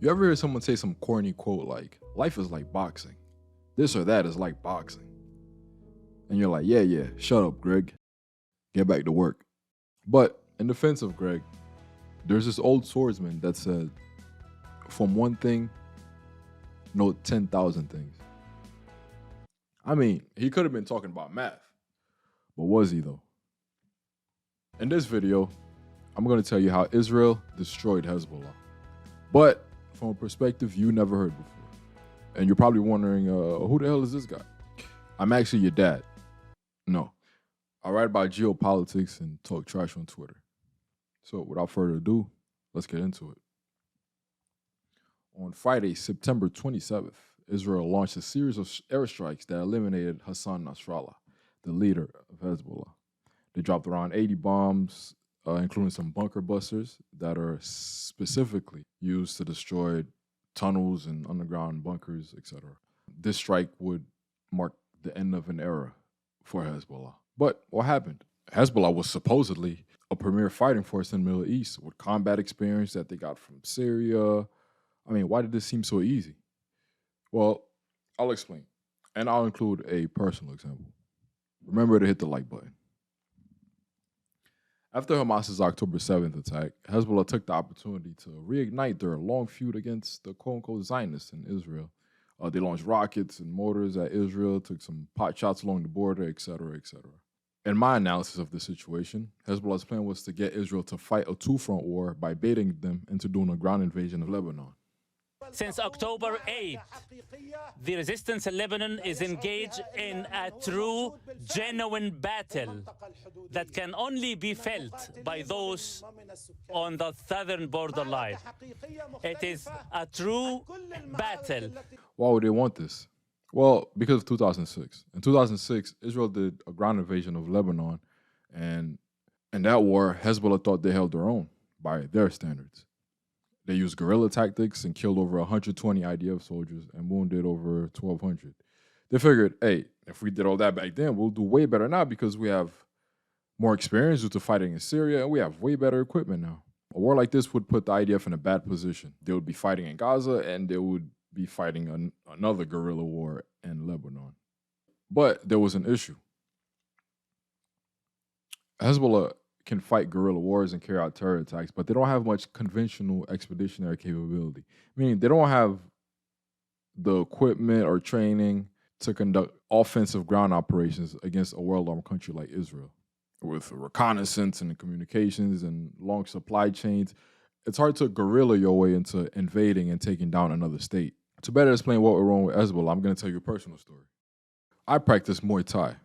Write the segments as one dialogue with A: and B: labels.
A: You ever hear someone say some corny quote like, life is like boxing. This or that is like boxing. And you're like, yeah, shut up, Greg. Get back to work. But in defense of Greg, there's this old swordsman that said, from one thing, know 10,000 things. I mean, he could have been talking about math, but was he though? In this video, I'm going to tell you how Israel destroyed Hezbollah, but from a perspective you never heard before. And you're probably wondering, who the hell is this guy? I'm actually your dad. No, I write about geopolitics and talk trash on Twitter. So without further ado, let's get into it. On Friday, September 27th, Israel launched a series of airstrikes that eliminated Hassan Nasrallah, the leader of Hezbollah. They dropped around 80 bombs, including some bunker busters that are specifically used to destroy tunnels and underground bunkers, etc. This strike would mark the end of an era for Hezbollah. But what happened? Hezbollah was supposedly a premier fighting force in the Middle East with combat experience that they got from Syria. I mean, why did this seem so easy? Well, I'll explain, and I'll include a personal example. Remember to hit the like button. After Hamas's October 7th attack, Hezbollah took the opportunity to reignite their long feud against the quote-unquote Zionists in Israel. They launched rockets and mortars at Israel, took some pot shots along the border, etc., etc. In my analysis of the situation, Hezbollah's plan was to get Israel to fight a two-front war by baiting them into doing a ground invasion of Lebanon.
B: Since October 8th, the resistance in Lebanon is engaged in a true, genuine battle that can only be felt by those on the southern borderline. It is a true battle.
A: Why would they want this? Well, because of 2006. In 2006, Israel did a ground invasion of Lebanon, and in that war, Hezbollah thought they held their own by their standards. They used guerrilla tactics and killed over 120 IDF soldiers and wounded over 1,200. They figured, hey, if we did all that back then, we'll do way better now because we have more experience due to fighting in Syria and we have way better equipment now. A war like this would put the IDF in a bad position. They would be fighting in Gaza and they would be fighting another guerrilla war in Lebanon. But there was an issue. Hezbollah can fight guerrilla wars and carry out terror attacks, but they don't have much conventional expeditionary capability. Meaning they don't have the equipment or training to conduct offensive ground operations against a world-armed country like Israel. With reconnaissance and communications and long supply chains, it's hard to guerrilla your way into invading and taking down another state. To better explain what went wrong with Hezbollah, I'm going to tell you a personal story. I practice Muay Thai.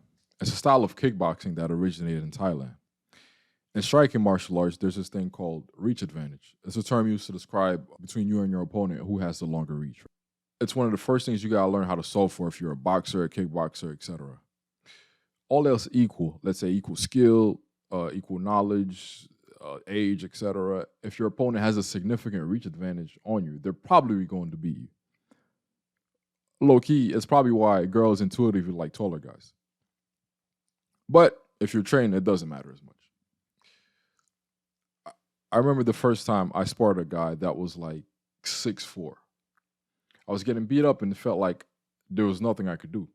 A: It's a style of kickboxing that originated in Thailand. In striking martial arts, there's this thing called reach advantage. It's a term used to describe between you and your opponent who has the longer reach. It's one of the first things you gotta learn how to solve for if you're a boxer, a kickboxer, etc. All else equal, let's say equal skill, equal knowledge, age, etc. If your opponent has a significant reach advantage on you, they're probably going to beat you. Low key, it's probably why girls intuitively like taller guys. But if you're trained, it doesn't matter as much. I remember the first time I sparred a guy that was like 6'4". I was getting beat up and it felt like there was nothing I could do.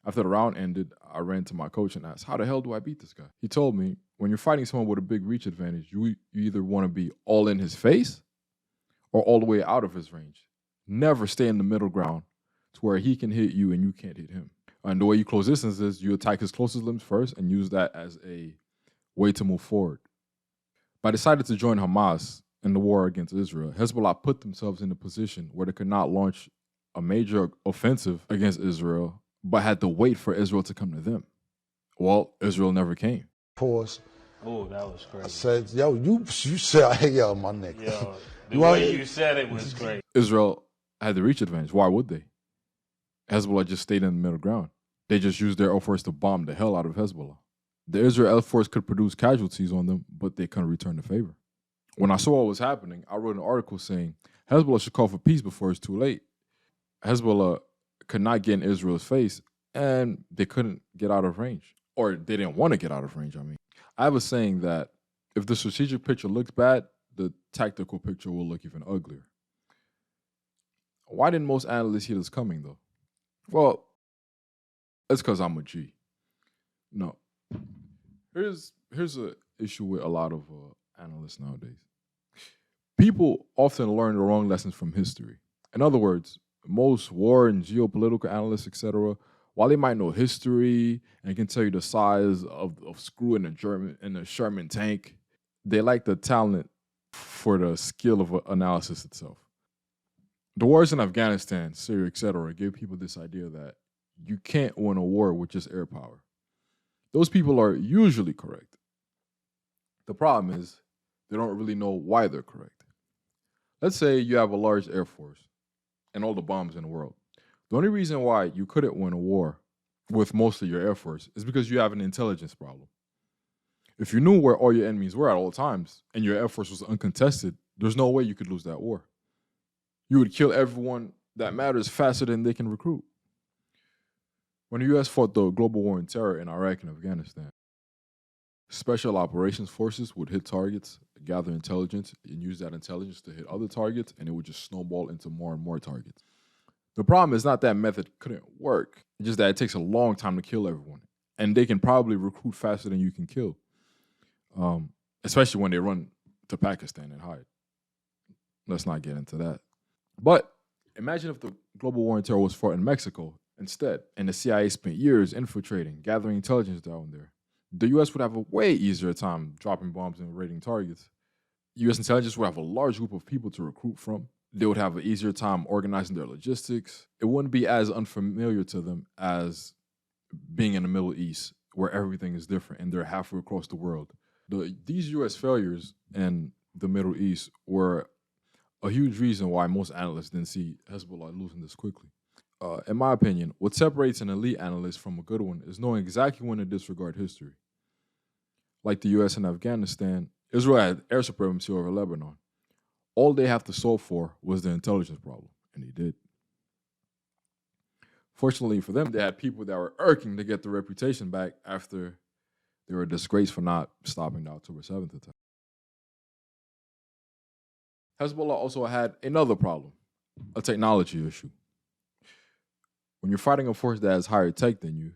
A: After the round ended, I ran to my coach and asked, how the hell do I beat this guy? He told me, when you're fighting someone with a big reach advantage, you either want to be all in his face or all the way out of his range. Never stay in the middle ground to where he can hit you and you can't hit him. And the way you close distance is you attack his closest limbs first and use that as a way to move forward. But I decided to join Hamas in the war against Israel. Hezbollah put themselves in a position where they could not launch a major offensive against Israel, but had to wait for Israel to come to them. Well, Israel never came.
C: Pause.
D: Oh, that was crazy.
C: I said, yo, you said, hey, yo, my nigga.
D: Yo, the way you said it was great.
A: Israel had the reach advantage. Why would they? Hezbollah just stayed in the middle ground. They just used their Air Force to bomb the hell out of Hezbollah. The Israel Air Force could produce casualties on them, but they couldn't return the favor. When I saw what was happening, I wrote an article saying, Hezbollah should call for peace before it's too late. Hezbollah could not get in Israel's face, and they couldn't get out of range. Or they didn't want to get out of range, I mean. I have a saying that if the strategic picture looks bad, the tactical picture will look even uglier. Why didn't most analysts see this coming, though? Well, it's because I'm a G. No. Here's an issue with a lot of analysts nowadays. People often learn the wrong lessons from history. In other words, most war and geopolitical analysts, etc., while they might know history and can tell you the size of screw in a Sherman tank, they lack the talent for the skill of analysis itself. The wars in Afghanistan, Syria, etc., give people this idea that you can't win a war with just air power. Those people are usually correct. The problem is they don't really know why they're correct. Let's say you have a large air force and all the bombs in the world. The only reason why you couldn't win a war with most of your air force is because you have an intelligence problem. If you knew where all your enemies were at all times and your air force was uncontested, there's no way you could lose that war. You would kill everyone that matters faster than they can recruit. When the U.S. fought the global war on terror in Iraq and Afghanistan, special operations forces would hit targets, gather intelligence, and use that intelligence to hit other targets, and it would just snowball into more and more targets. The problem is not that method couldn't work, it's just that it takes a long time to kill everyone, and they can probably recruit faster than you can kill, especially when they run to Pakistan and hide. Let's not get into that. But imagine if the global war on terror was fought in Mexico instead, and the CIA spent years infiltrating, gathering intelligence down there. The U.S. would have a way easier time dropping bombs and raiding targets. U.S. intelligence would have a large group of people to recruit from. They would have an easier time organizing their logistics. It wouldn't be as unfamiliar to them as being in the Middle East, where everything is different and they're halfway across the world. These U.S. failures in the Middle East were a huge reason why most analysts didn't see Hezbollah losing this quickly. In my opinion, what separates an elite analyst from a good one is knowing exactly when to disregard history. Like the U.S. and Afghanistan, Israel had air supremacy over Lebanon. All they have to solve for was the intelligence problem, and they did. Fortunately for them, they had people that were irking to get their reputation back after they were disgraced for not stopping the October 7th attack. Hezbollah also had another problem, a technology issue. When you're fighting a force that has higher tech than you,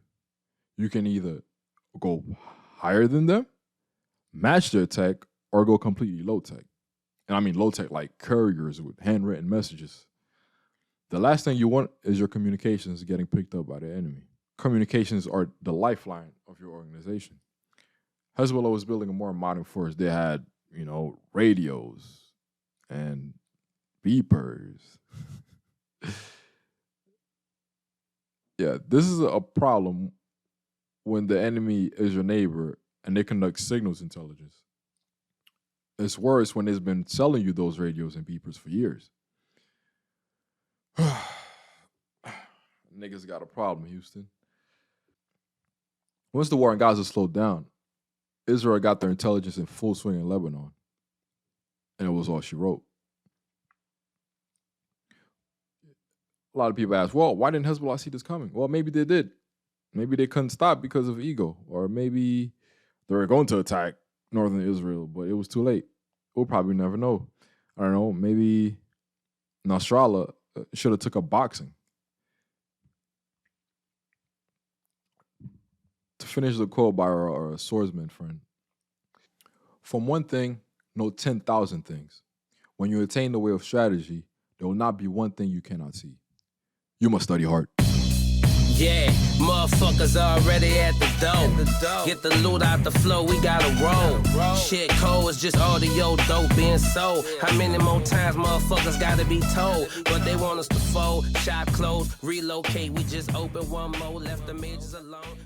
A: you can either go higher than them, match their tech, or go completely low tech. And I mean low tech like couriers with handwritten messages. The last thing you want is your communications getting picked up by the enemy. Communications are the lifeline of your organization. Hezbollah was building a more modern force. They had, radios and beepers. Yeah, this is a problem when the enemy is your neighbor and they conduct signals intelligence. It's worse when they've been selling you those radios and beepers for years. Niggas got a problem, Houston. Once the war in Gaza slowed down, Israel got their intelligence in full swing in Lebanon. And it was all she wrote. A lot of people ask, well, why didn't Hezbollah see this coming? Well, maybe they did. Maybe they couldn't stop because of ego. Or maybe they were going to attack northern Israel, but it was too late. We'll probably never know. I don't know. Maybe Nasrallah should have took up boxing. To finish the quote by our swordsman friend, from one thing, know 10,000 things. When you attain the way of strategy, there will not be one thing you cannot see. You must study hard.
E: Yeah, motherfuckers already at the door. Get the loot out the flow, we gotta roll. Shit cold is just audio dope being sold. How many more times motherfuckers gotta be told? But they want us to fold, shop closed, relocate. We just opened one more, left the majors alone.